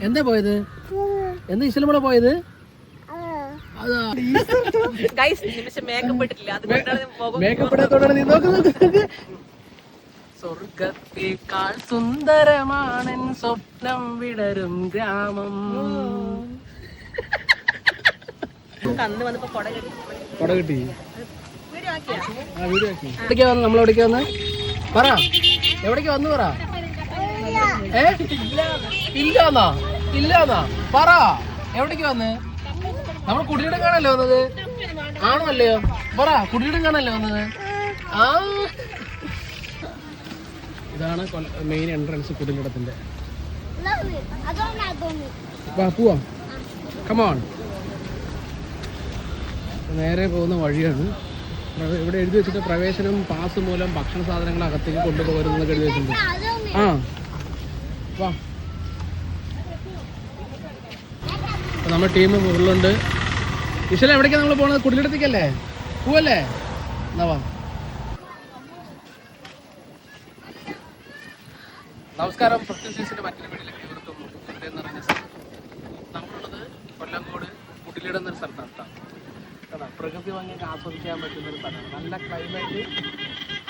എന്താ പോയത്? എന്താ ഇഷ്ടംപോലെ പോയത്? മേക്കപ്പ് ഇടാത്തോടാണ് നീ നോക്കുന്നത്. സ്വർഗത്തേക്കാൾ സുന്ദരമാണെൻ സ്വപ്നം വിടരും ഗ്രാമം. കൊട കിട്ടി. എവിടേക്കാ വന്ന്? നമ്മളെവിടേക്കാ വന്ന് പറ. എവിടേക്കാ വന്ന് പറ. ഇല്ലാന്നാ? ഇല്ലാന്നാ പറ. എവിടേക്ക് വന്ന്? നമ്മൾ കുടിയിടം കാണല്ലേ വന്നത്? ആണോ അല്ലയോ? പറ. കുടിയിടം കാണല്ലേ വന്നത്? ആ, ഇതാണ് മെയിൻ എൻട്രൻസ് കുടിയിടത്തിന്റെ. വാ പോവാം. കമോൺ. നേരെ പോകുന്ന വഴിയാണ്. ഇവിടെ എഴുതി വെച്ചിട്ട് പ്രവേശനം പാസ് മൂലം ഭക്ഷണ സാധനങ്ങൾ അകത്തേക്ക് കൊണ്ടുപോകരുതെന്നൊക്കെ എഴുതി വെച്ചിട്ടുണ്ട്. ആ വാ. നമ്മുടെ ടീം മുകളിലുണ്ട്. ഇഷല എവിടേക്കാണ് നമ്മൾ പോണത്? കുടിലിടത്തേക്കല്ലേ? പോവല്ലേ? എന്നാ വാ. നമസ്കാരം. പ്രത്യേകിച്ചിന്റെ മറ്റൊരു വീട്ടിലേക്ക് ഇവർക്കും എന്ന് പറഞ്ഞ നമ്മളുള്ളത് കൊല്ലങ്കോട് കുടിലിടം എന്നൊരു സ്ഥലത്താണ്. പ്രകൃതി ഭംഗിയൊക്കെ ആസ്വദിക്കാൻ പറ്റുന്ന ഒരു സ്ഥലമാണ്. നല്ല ക്ലൈമറ്റ്,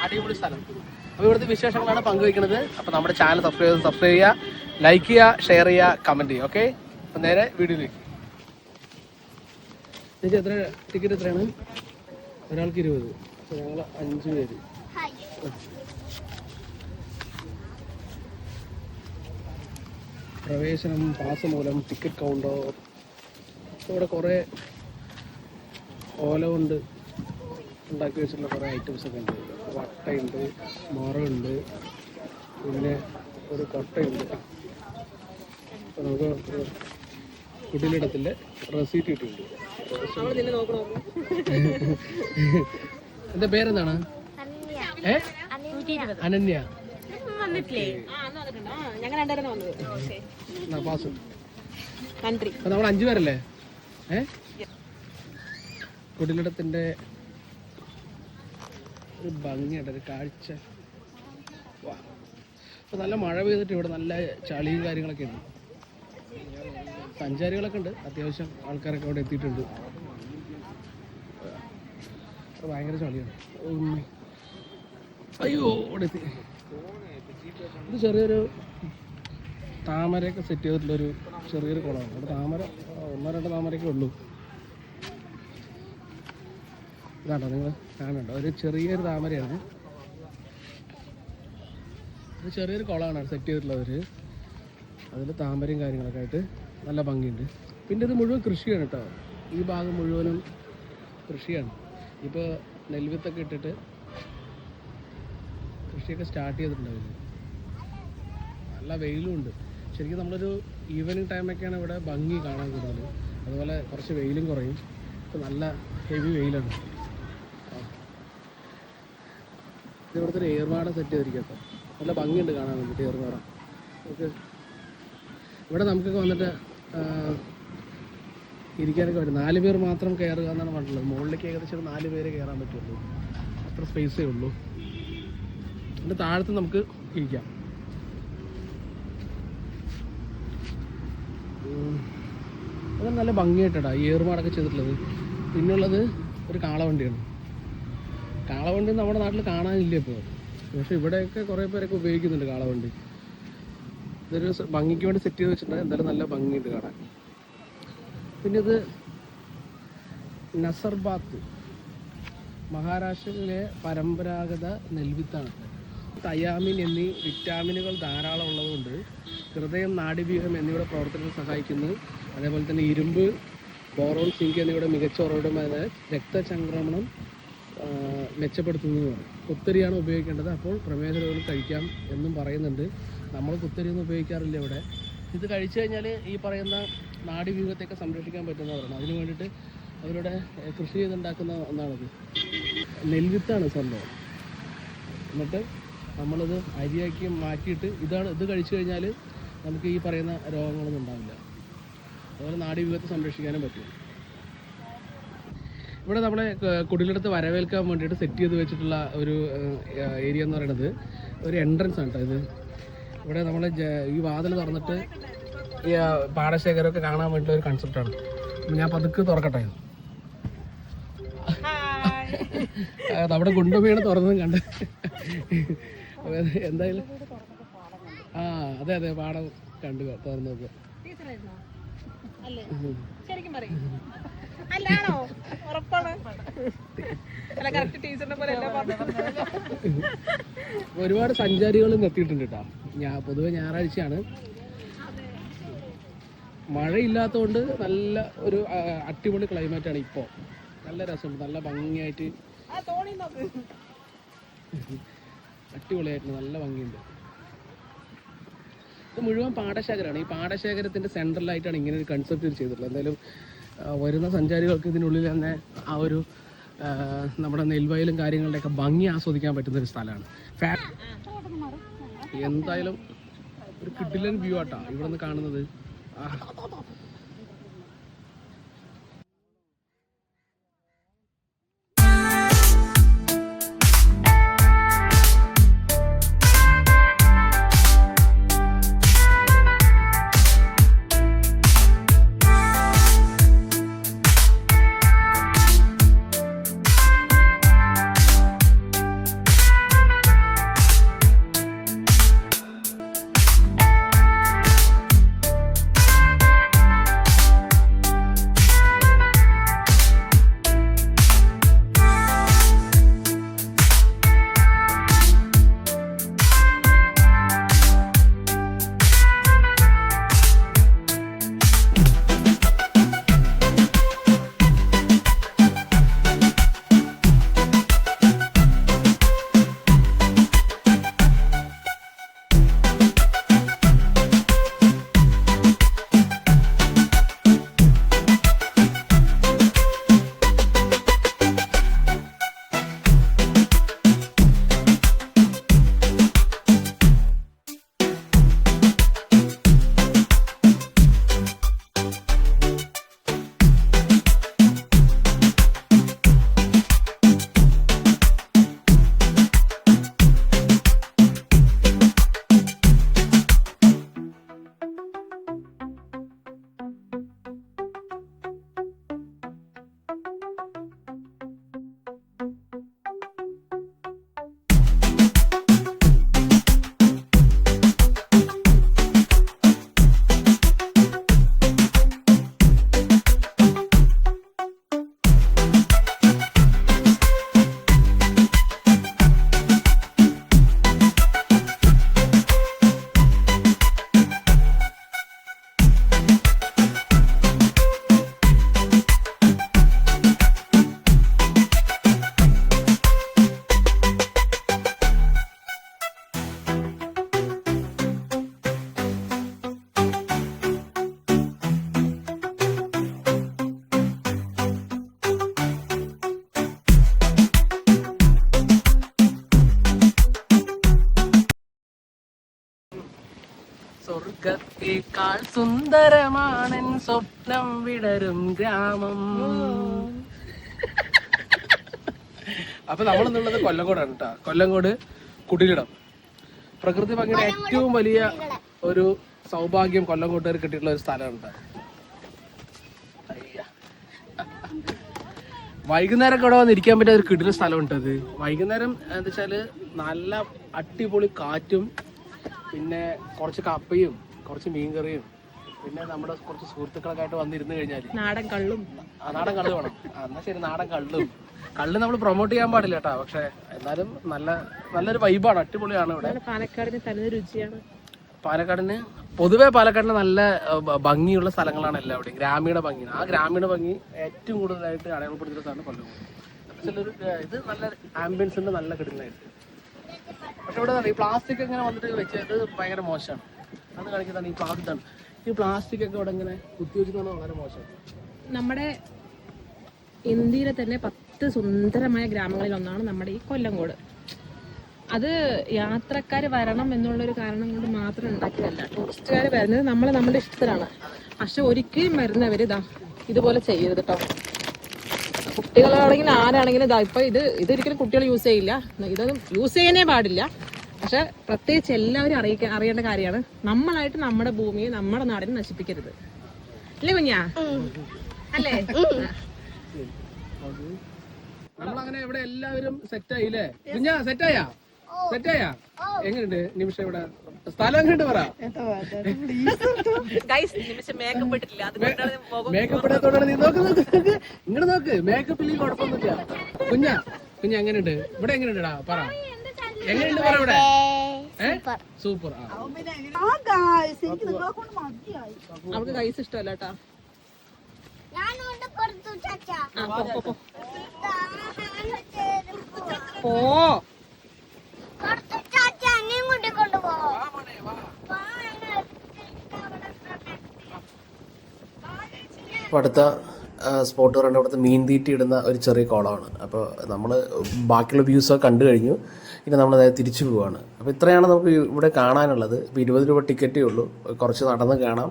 അടിപൊളി സ്ഥലം. അപ്പോൾ ഇവിടുത്തെ വിശേഷങ്ങളാണ് പങ്കുവയ്ക്കുന്നത്. അപ്പോൾ നമ്മുടെ ചാനൽ സബ്സ്ക്രൈബ് ചെയ്യുക, ലൈക്ക് ചെയ്യുക, ഷെയർ ചെയ്യുക, കമൻറ്റ് ചെയ്യുക. ഓക്കെ, അപ്പം നേരെ വീഡിയോയിലേക്ക്. ചേച്ചി എത്ര ടിക്കറ്റ് എത്രയാണ്? ഒരാൾക്ക് 20. അപ്പോൾ ഞങ്ങൾ 5 പേര്. പ്രവേശനം പാസ് മൂലം ടിക്കറ്റ് കൗണ്ടർ. ഇവിടെ കുറേ ഓല കൊണ്ട് ഉണ്ടാക്കി വെച്ചിട്ടുള്ള കുറേ ഐറ്റംസ് ഒക്കെ ഉണ്ട്. വട്ടയുണ്ട്, മുറമുണ്ട്, പിന്നെ ഒരു കൊട്ടയുണ്ട്. അപ്പോൾ നമുക്ക് കുടിലിടത്തിൻ്റെ റെസീറ്റ് കിട്ടിയിട്ടുണ്ട്. എൻ്റെ പേരെന്താണ്? അനന്യ. പാസ്. അപ്പോൾ നമ്മൾ 5 പേരല്ലേ? കുടിലിടത്തിൻ്റെ ഒരു ഭംഗിയുണ്ട്, ഒരു കാഴ്ച. അപ്പോൾ നല്ല മഴ പെയ്തിട്ട് ഇവിടെ നല്ല ചളിയും കാര്യങ്ങളൊക്കെ ഉണ്ട്. സഞ്ചാരികളൊക്കെ ഉണ്ട്, അത്യാവശ്യം ആൾക്കാരൊക്കെ അവിടെ എത്തിയിട്ടുണ്ട്. ഭയങ്കര ചളിയാണ്. അയ്യോ, ഇവിടെ എത്തി. ഇത് ചെറിയൊരു താമരയൊക്കെ സെറ്റ് ചെയ്തിട്ടുള്ളൊരു ചെറിയൊരു കുളമാണ്. അവിടെ താമര 1-2 താമരയൊക്കെ ഉള്ളൂ. ഇതാണ്ടോ നിങ്ങൾ കാണുന്നുണ്ടോ? ഒരു ചെറിയൊരു താമരയാണ്. ഇത് ചെറിയൊരു കുളമാണ് സെറ്റ് ചെയ്തിട്ടുള്ളത്. അതിൽ താമരയും കാര്യങ്ങളൊക്കെ ആയിട്ട് നല്ല ഭംഗിയുണ്ട്. പിന്നെ ഇത് മുഴുവൻ കൃഷിയാണ് കേട്ടോ. ഈ ഭാഗം മുഴുവനും കൃഷിയാണ്. ഇപ്പോൾ നെൽവിത്തൊക്കെ ഇട്ടിട്ട് കൃഷിയൊക്കെ സ്റ്റാർട്ട് ചെയ്തിട്ടുണ്ടായിരുന്നു. നല്ല വെയിലും ഉണ്ട്. ശരിക്കും നമ്മളൊരു ഈവനിങ് ടൈമൊക്കെയാണ് ഇവിടെ ഭംഗി കാണാൻ കൂടുതൽ. അതുപോലെ കുറച്ച് വെയിലും കുറയും. ഇപ്പോൾ നല്ല ഹെവി വെയിലാണ്. ഇത് ഇവിടുത്തെ ഒരു ഏർവാട സെറ്റ് ചെയ്തിരിക്കുക കേട്ടോ. നല്ല ഭംഗിയുണ്ട് കാണാൻ വേണ്ടിയിട്ട് ഏർവാട. ഓക്കെ, ഇവിടെ നമുക്കൊക്കെ വന്നിട്ട് ഇരിക്കാനൊക്കെ പറ്റും. 4 പേർ മാത്രം കയറുക എന്നാണ് പറഞ്ഞിട്ടുള്ളത്. മുകളിലേക്ക് ഏകദേശം ഒരു 4 പേരെ കയറാൻ പറ്റുള്ളൂ. അത്ര സ്പേസേ ഉള്ളൂ. അതിൻ്റെ താഴത്ത് നമുക്ക് ഇരിക്കാം. അത് നല്ല ഭംഗിയായിട്ടാണ് ഈ ഏറുമാടൊക്കെ ചെയ്തിട്ടുള്ളത്. പിന്നുള്ളത് ഒരു കാളവണ്ടിയാണ്. കാളവണ്ടി നമ്മുടെ നാട്ടിൽ കാണാനില്ല ഇപ്പോൾ, പക്ഷേ ഇവിടെയൊക്കെ കുറേ പേരൊക്കെ ഉപയോഗിക്കുന്നുണ്ട് കാളവണ്ടി. ഇതൊരു ഭംഗിക്ക് വേണ്ടി സെറ്റ് ചെയ്ത് വെച്ചിട്ടുണ്ട്. എന്തായാലും നല്ല ഭംഗിയുണ്ട് കാണാൻ. പിന്നെ ഇത് നസർബാത്ത്, മഹാരാഷ്ട്രയിലെ പരമ്പരാഗത നെൽവിത്താണ്. തയാമിൻ എന്നീ വിറ്റാമിനുകൾ ധാരാളം ഉള്ളതുകൊണ്ട് ഹൃദയം, നാഡീവ്യൂഹം എന്നിവയുടെ പ്രവർത്തനത്തിൽ സഹായിക്കുന്നു. അതേപോലെ തന്നെ ഇരുമ്പ്, ബോറോൺ, സിങ്ക് എന്നിവയുടെ മികച്ച ഉറവിടമായ രക്തചംക്രമണം മെച്ചപ്പെടുത്തുന്നതാണ്. കുത്തരിയാണ് ഉപയോഗിക്കേണ്ടത്. അപ്പോൾ പ്രമേഹ രോഗികൾ കഴിക്കാം എന്നും പറയുന്നുണ്ട്. നമ്മൾ കുത്തരിയൊന്നും ഉപയോഗിക്കാറില്ല ഇവിടെ. ഇത് കഴിച്ചു കഴിഞ്ഞാൽ ഈ പറയുന്ന നാഡീവ്യൂഹത്തെയൊക്കെ സംരക്ഷിക്കാൻ പറ്റുന്നവരാണ്. അതിന് വേണ്ടിയിട്ട് അവരുടെ കൃഷി ചെയ്തുണ്ടാക്കുന്ന ഒന്നാണിത്. നെൽവിത്താണ് സംഭവം. എന്നിട്ട് നമ്മളത് അരിയാക്കി മാറ്റിയിട്ട് ഇത് കഴിച്ചു കഴിഞ്ഞാൽ നമുക്ക് ഈ പറയുന്ന രോഗങ്ങളൊന്നും ഉണ്ടാവില്ല. അതുപോലെ നാഡീവ്യൂഹത്തെ സംരക്ഷിക്കാനും പറ്റും. ഇവിടെ നമ്മളെ കുടിലെടുത്ത് വരവേൽക്കാൻ വേണ്ടിയിട്ട് സെറ്റ് ചെയ്ത് വെച്ചിട്ടുള്ള ഒരു ഏരിയ എന്ന് പറയുന്നത് ഒരു എൻട്രൻസ് ആണ് കേട്ടോ. ഇത് ഇവിടെ നമ്മൾ ഈ വാതിൽ തുറന്നിട്ട് ഈ പാടശേഖരമൊക്കെ കാണാൻ വേണ്ടിയുള്ള ഒരു കൺസെപ്റ്റാണ്. ഞാൻ പതുക്കെ തുറക്കട്ടെ. നമ്മുടെ കുണ്ടുമീണ് തുറന്നതും കണ്ട് എന്തായാലും അതെ അതെ പാടം കണ്ടു തുറന്നത്. ഒരുപാട് സഞ്ചാരികളും എത്തിയിട്ടുണ്ട് കേട്ടോ. പൊതുവെ ഞായറാഴ്ചയാണ്, മഴയില്ലാത്തതുകൊണ്ട് നല്ല ഒരു അടിപൊളി ക്ലൈമറ്റാണ് ഇപ്പോൾ. നല്ല രസമുണ്ട്, നല്ല ഭംഗിയായിട്ട്, അടിപൊളിയായിട്ട് നല്ല ഭംഗിയുണ്ട്. ഇത് മുഴുവൻ പാടശേഖരമാണ്. ഈ പാടശേഖരത്തിൻ്റെ സെൻട്രലായിട്ടാണ് ഇങ്ങനെ ഒരു കൺസെപ്റ്റ് ചെയ്തിട്ടുള്ളത്. എന്തായാലും വരുന്ന സഞ്ചാരികൾക്ക് ഇതിനുള്ളിൽ തന്നെ ആ ഒരു നമ്മുടെ നെൽവയലും കാര്യങ്ങളുടെയൊക്കെ ഭംഗി ആസ്വദിക്കാൻ പറ്റുന്നൊരു സ്ഥലമാണ്. എന്തായാലും ഒരു കിടിലൻ വ്യൂ ആട്ടാ ഇവിടെ നിന്ന് കാണുന്നത്. സ്വർഗത്തേക്കാൾ സുന്ദരമാണെൻ സ്വപ്നം വിടരും ഗ്രാമം. അപ്പൊ നമ്മളെന്നുള്ളത് കൊല്ലങ്കോടാണ് കേട്ടോ. കൊല്ലങ്കോട് കുടിലിടം. പ്രകൃതി ഭംഗിയുടെ ഏറ്റവും വലിയ ഒരു സൗഭാഗ്യം കൊല്ലങ്കോട്ടുകാർ കിട്ടിയിട്ടുള്ള ഒരു സ്ഥലമാണ്. വൈകുന്നേരം ഇവിടെ വന്നിരിക്കാൻ പറ്റിയ ഒരു കിടിലൻ സ്ഥലമുണ്ട്. അത് വൈകുന്നേരം എന്താ വെച്ചാല് നല്ല അടിപൊളി കാറ്റും, പിന്നെ കുറച്ച് കപ്പയും കുറച്ച് മീൻകറിയും, പിന്നെ നമ്മുടെ കുറച്ച് സുഹൃത്തുക്കളൊക്കെ ആയിട്ട് വന്നിരുന്നു കഴിഞ്ഞാൽ നാടൻ കള്ളും വേണം. എന്നാ ശരി, നാടൻ കള്ള് നമ്മൾ പ്രൊമോട്ട് ചെയ്യാൻ പാടില്ല കേട്ടോ. പക്ഷെ എന്നാലും നല്ലൊരു വൈബാണ്, അടിപൊളിയാണ് ഇവിടെ. പാലക്കാടിന് തനത് രുചിയാണ്. പാലക്കാടിന് പൊതുവെ പാലക്കാടിന് നല്ല ഭംഗിയുള്ള സ്ഥലങ്ങളാണ് എല്ലാവിടെയും. ഗ്രാമീണ ഭംഗിയാണ്. ആ ഗ്രാമീണ ഭംഗി ഏറ്റവും കൂടുതലായിട്ട് അടയാളപ്പെടുത്തിയിട്ടാണ് കൊല്ലങ്കോട്. ഇത് നല്ല ആംബിയൻസ് ഉണ്ട്, നല്ല കിടലായിട്ട്. പക്ഷെ ഇവിടെ ഈ പ്ലാസ്റ്റിക് ഇങ്ങനെ വന്നിട്ട് വെച്ചത് ഭയങ്കര മോശമാണ്. അത് കാണിക്കുന്നതാണ് ഈ പ്ലാസ്റ്റിക്. ഈ പ്ലാസ്റ്റിക് ഒക്കെ ഇവിടെ ഇങ്ങനെ കുത്തിവെച്ചതാണ് വളരെ മോശം. നമ്മുടെ ഇന്ത്യയിലെ തന്നെ 10 സുന്ദരമായ ഗ്രാമങ്ങളിൽ ഒന്നാണ് നമ്മുടെ ഈ കൊല്ലങ്കോട്. അത് യാത്രക്കാർ വരണം എന്നുള്ളൊരു കാരണം കൊണ്ട് മാത്രം ഉണ്ടാക്കിയതല്ല. ടൂറിസ്റ്റുകാർ വരുന്നത് നമ്മുടെ ഇഷ്ടത്തിലാണ്. പക്ഷെ ഒരിക്കലും വരുന്നവർ ഇതുപോലെ ചെയ്യരുത് കേട്ടോ. കുട്ടികളാണെങ്കിലും ആരാണെങ്കിലും ഇതൊരിക്കലും കുട്ടികൾ യൂസ് ചെയ്യില്ല. ഇതൊന്നും യൂസ് ചെയ്യാനേ പാടില്ല. പക്ഷെ പ്രത്യേകിച്ച് എല്ലാവരും അറിയേണ്ട കാര്യമാണ്, നമ്മളായിട്ട് നമ്മുടെ ഭൂമിയെ നമ്മുടെ നാടിനെ നശിപ്പിക്കരുത്. അല്ലേ കുഞ്ഞാ? അല്ലേ? നമ്മളങ്ങനെ ഇവിടെ എല്ലാവരും സെറ്റായില്ലേ? കുഞ്ഞാ സെറ്റായാ? എങ്ങനെയുണ്ട് നിമിഷം ഇവിടെ സ്ഥലം എങ്ങനെയുണ്ട് പറ? മേക്കപ്പ് ഇടാത്തോടാണ് നീ നോക്ക് ഇങ്ങോട്ട് നോക്ക്. മേക്കപ്പ് ഇല്ലെങ്കിൽ കുഴപ്പമൊന്നുമില്ല. കുഞ്ഞാ എങ്ങനെയുണ്ട് ഇവിടെ? എങ്ങനെയുണ്ടാ പറ, എങ്ങനെയുണ്ട് പറ ഇവിടെ? സൂപ്പർ. അവർക്ക് ഗൈസ് ഇഷ്ടമല്ല കേട്ടാ. ഓ അപ്പോൾ അടുത്ത സ്പോട്ട് പറയുന്നത് ഇവിടുത്തെ മീൻ തീറ്റി ഇടുന്ന ഒരു ചെറിയ കുളമാണ്. അപ്പോൾ നമ്മൾ ബാക്കിയുള്ള വ്യൂസൊക്കെ കണ്ടു കഴിഞ്ഞു. ഇനി നമ്മൾ അതായത് തിരിച്ചു പോവുകയാണ്. അപ്പോൾ ഇത്രയാണ് നമുക്ക് ഇവിടെ കാണാനുള്ളത്. ഇപ്പോൾ 20 രൂപ ടിക്കറ്റേ ഉള്ളൂ. കുറച്ച് നടന്ന് കാണാം,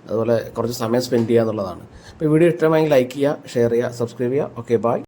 അതുപോലെ കുറച്ച് സമയം സ്പെൻഡ് ചെയ്യുക എന്നുള്ളതാണ്. അപ്പോൾ വീഡിയോ ഇഷ്ടമായെങ്കിൽ ലൈക്ക് ചെയ്യുക, ഷെയർ ചെയ്യുക, സബ്സ്ക്രൈബ് ചെയ്യുക. Okay, by.